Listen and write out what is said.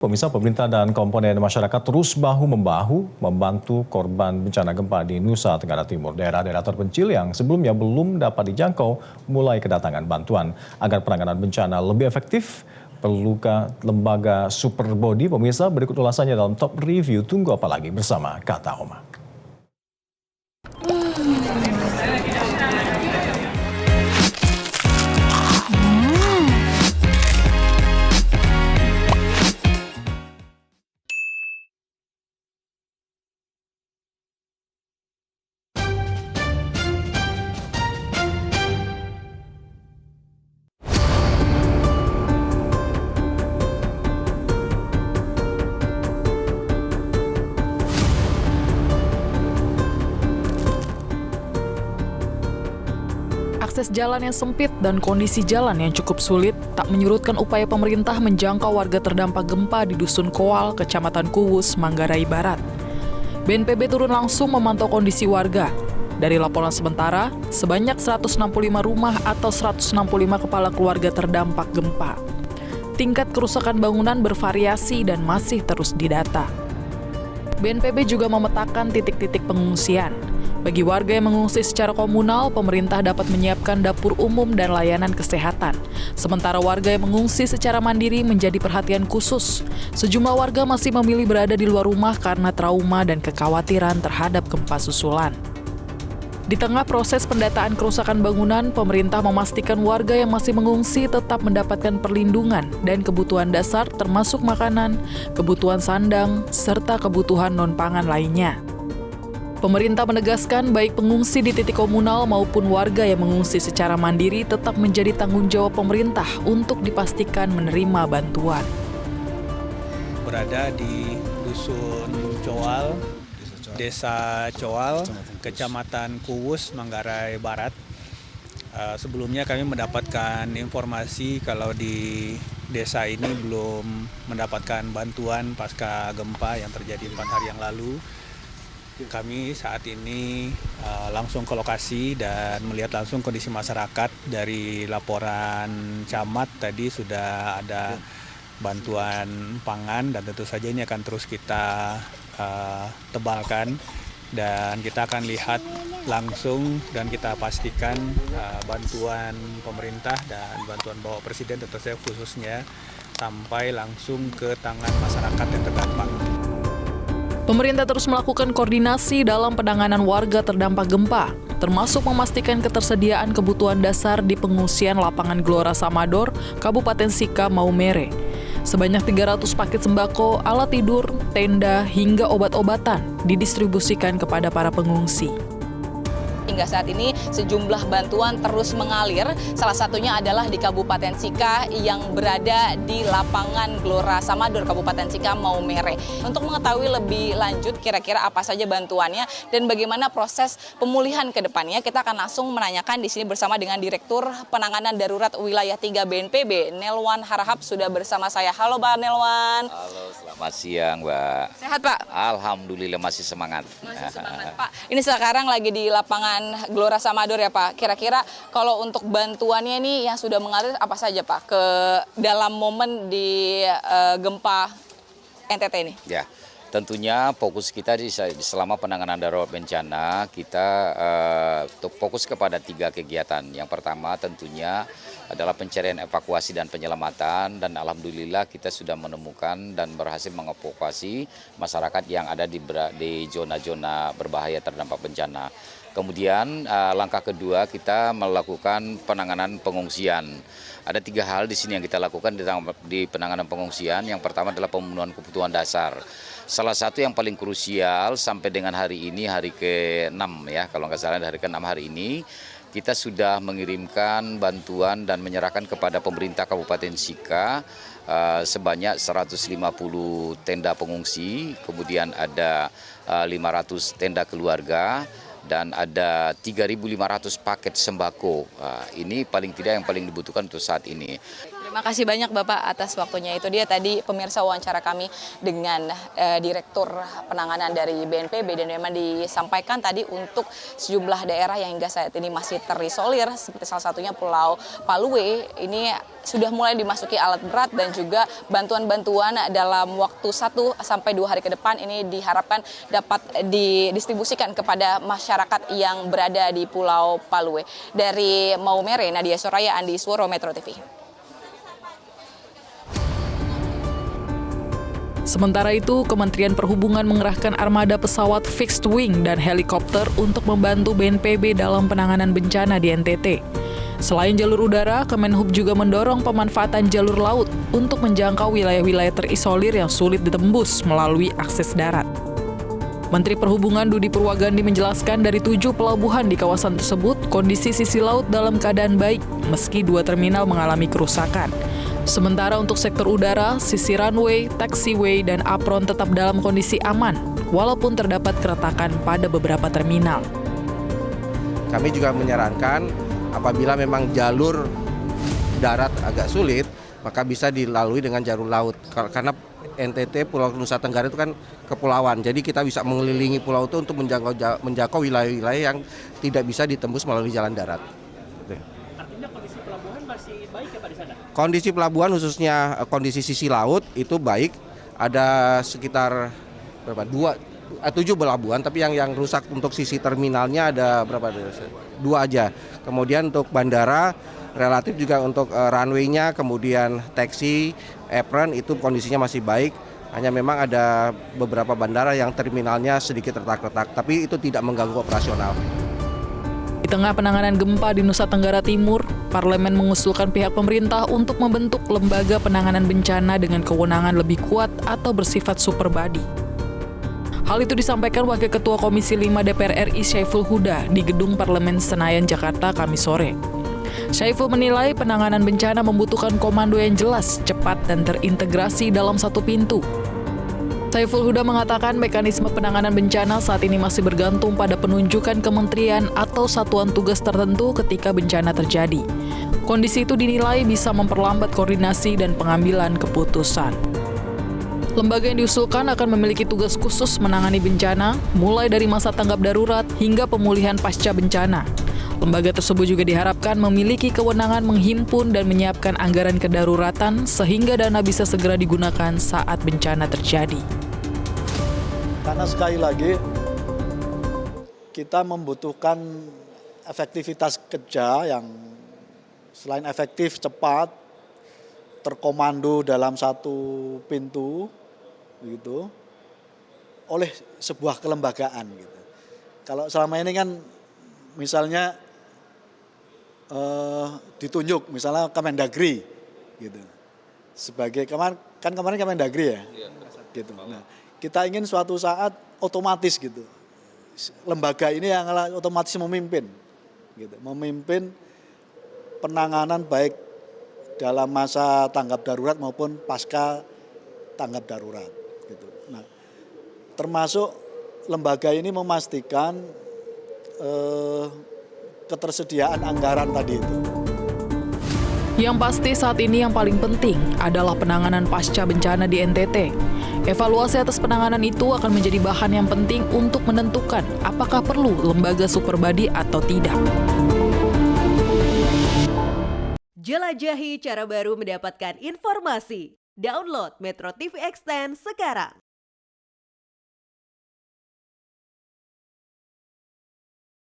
Pemirsa, pemerintah dan komponen masyarakat terus bahu-membahu membantu korban bencana gempa di Nusa Tenggara Timur. Daerah-daerah terpencil yang sebelumnya belum dapat dijangkau mulai kedatangan bantuan. Agar penanganan bencana lebih efektif, perlukah lembaga super body? Pemirsa, berikut ulasannya dalam Top Review. Tunggu apa lagi bersama Kata Oma. Akses jalan yang sempit dan kondisi jalan yang cukup sulit tak menyurutkan upaya pemerintah menjangkau warga terdampak gempa di Dusun Koal, Kecamatan Kuwus, Manggarai Barat. BNPB turun langsung memantau kondisi warga. Dari laporan sementara, sebanyak 165 rumah atau 165 kepala keluarga terdampak gempa. Tingkat kerusakan bangunan bervariasi dan masih terus didata. BNPB juga memetakan titik-titik pengungsian. Bagi warga yang mengungsi secara komunal, pemerintah dapat menyiapkan dapur umum dan layanan kesehatan. Sementara warga yang mengungsi secara mandiri menjadi perhatian khusus. Sejumlah warga masih memilih berada di luar rumah karena trauma dan kekhawatiran terhadap gempa susulan. Di tengah proses pendataan kerusakan bangunan, pemerintah memastikan warga yang masih mengungsi tetap mendapatkan perlindungan dan kebutuhan dasar termasuk makanan, kebutuhan sandang, serta kebutuhan non-pangan lainnya. Pemerintah menegaskan baik pengungsi di titik komunal maupun warga yang mengungsi secara mandiri tetap menjadi tanggung jawab pemerintah untuk dipastikan menerima bantuan. Berada di Dusun Coal, Desa Coal, Kecamatan Kuwus, Manggarai Barat. Sebelumnya kami mendapatkan informasi kalau di desa ini belum mendapatkan bantuan pasca gempa yang terjadi 4 hari yang lalu. Kami saat ini langsung ke lokasi dan melihat langsung kondisi masyarakat. Dari laporan camat tadi sudah ada bantuan pangan dan tentu saja ini akan terus kita tebalkan dan kita akan lihat langsung dan kita pastikan bantuan pemerintah dan bantuan Bapak Presiden tentu saja khususnya sampai langsung ke tangan masyarakat yang terdampak. Pemerintah terus melakukan koordinasi dalam penanganan warga terdampak gempa, termasuk memastikan ketersediaan kebutuhan dasar di pengungsian lapangan Gelora Samador, Kabupaten Sika, Maumere. Sebanyak 300 paket sembako, alat tidur, tenda, hingga obat-obatan didistribusikan kepada para pengungsi. Hingga saat ini sejumlah bantuan terus mengalir, salah satunya adalah di Kabupaten Sika yang berada di lapangan Gelora Samador, Kabupaten Sika, Maumere. Untuk mengetahui lebih lanjut kira-kira apa saja bantuannya dan bagaimana proses pemulihan ke depannya, kita akan langsung menanyakan di sini bersama dengan Direktur Penanganan Darurat Wilayah 3 BNPB, Nelwan Harahap, sudah bersama saya. Halo Pak Nelwan. Halo, selamat siang Mbak. Sehat Pak? Alhamdulillah masih semangat. Masih semangat Pak. Ini sekarang lagi di lapangan Gelora Samador ya Pak. Kira-kira kalau untuk bantuannya ini yang sudah mengalir apa saja Pak ke dalam momen di gempa NTT ini? Ya, tentunya fokus kita selama penanganan darurat bencana kita fokus kepada 3 kegiatan. Yang pertama tentunya adalah pencarian evakuasi dan penyelamatan, dan alhamdulillah kita sudah menemukan dan berhasil mengevakuasi masyarakat yang ada di zona-zona berbahaya terdampak bencana. Kemudian langkah kedua kita melakukan penanganan pengungsian. Ada 3 hal di sini yang kita lakukan di penanganan pengungsian. Yang pertama adalah pemenuhan kebutuhan dasar. Salah satu yang paling krusial sampai dengan hari ini, hari ke-6 ya, kalau nggak salah hari ke-6 hari ini, kita sudah mengirimkan bantuan dan menyerahkan kepada pemerintah Kabupaten Sika sebanyak 150 tenda pengungsi, kemudian ada 500 tenda keluarga, dan ada 3.500 paket sembako. Ini paling tidak yang paling dibutuhkan untuk saat ini. Terima kasih banyak Bapak atas waktunya. Itu dia tadi pemirsa wawancara kami dengan Direktur Penanganan dari BNPB, dan memang disampaikan tadi untuk sejumlah daerah yang hingga saat ini masih terisolir seperti salah satunya Pulau Paluwe ini sudah mulai dimasuki alat berat, dan juga bantuan-bantuan dalam waktu 1 sampai 2 hari ke depan ini diharapkan dapat didistribusikan kepada masyarakat yang berada di Pulau Paluwe. Dari Maumere, Nadia Soraya, Andi Isworo, Metro TV. Sementara itu, Kementerian Perhubungan mengerahkan armada pesawat fixed wing dan helikopter untuk membantu BNPB dalam penanganan bencana di NTT. Selain jalur udara, Kemenhub juga mendorong pemanfaatan jalur laut untuk menjangkau wilayah-wilayah terisolir yang sulit ditembus melalui akses darat. Menteri Perhubungan Dudi Purwagandi menjelaskan dari 7 pelabuhan di kawasan tersebut, kondisi sisi laut dalam keadaan baik, meski 2 terminal mengalami kerusakan. Sementara untuk sektor udara, sisi runway, taxiway, dan apron tetap dalam kondisi aman, walaupun terdapat keretakan pada beberapa terminal. Kami juga menyarankan apabila memang jalur darat agak sulit, maka bisa dilalui dengan jalur laut. Karena NTT, Pulau Nusa Tenggara itu kan kepulauan, jadi kita bisa mengelilingi pulau itu untuk menjangkau wilayah-wilayah yang tidak bisa ditembus melalui jalan darat. Artinya kondisi pelabuhan masih baik ya Pak di sana? Kondisi pelabuhan khususnya kondisi sisi laut itu baik. Ada sekitar 7 pelabuhan, tapi yang rusak untuk sisi terminalnya ada berapa? 2 aja. Kemudian untuk bandara relatif juga untuk runway-nya, kemudian taxi, apron itu kondisinya masih baik. Hanya memang ada beberapa bandara yang terminalnya sedikit retak-retak, tapi itu tidak mengganggu operasional. Di tengah penanganan gempa di Nusa Tenggara Timur, Parlemen mengusulkan pihak pemerintah untuk membentuk lembaga penanganan bencana dengan kewenangan lebih kuat atau bersifat super body. Hal itu disampaikan Wakil Ketua Komisi 5 DPR RI Syaiful Huda di Gedung Parlemen Senayan, Jakarta, Kamis sore. Syaiful menilai penanganan bencana membutuhkan komando yang jelas, cepat, dan terintegrasi dalam satu pintu. Syaiful Huda mengatakan mekanisme penanganan bencana saat ini masih bergantung pada penunjukan kementerian atau satuan tugas tertentu ketika bencana terjadi. Kondisi itu dinilai bisa memperlambat koordinasi dan pengambilan keputusan. Lembaga yang diusulkan akan memiliki tugas khusus menangani bencana, mulai dari masa tanggap darurat hingga pemulihan pasca bencana. Lembaga tersebut juga diharapkan memiliki kewenangan menghimpun dan menyiapkan anggaran kedaruratan sehingga dana bisa segera digunakan saat bencana terjadi. Karena sekali lagi kita membutuhkan efektivitas kerja yang selain efektif, cepat, terkomando dalam satu pintu, begitu, oleh sebuah kelembagaan. Gitu. Kalau selama ini kan misalnya ditunjuk misalnya Kemendagri gitu sebagai kemarin Kemendagri ya, gitu. Nah, kita ingin suatu saat otomatis gitu lembaga ini yang otomatis memimpin penanganan baik dalam masa tanggap darurat maupun pasca tanggap darurat gitu. Nah, termasuk lembaga ini memastikan ketersediaan anggaran tadi itu. Yang pasti saat ini yang paling penting adalah penanganan pasca bencana di NTT. Evaluasi atas penanganan itu akan menjadi bahan yang penting untuk menentukan apakah perlu lembaga super body atau tidak. Jelajahi cara baru mendapatkan informasi. Download Metro TV Extend sekarang.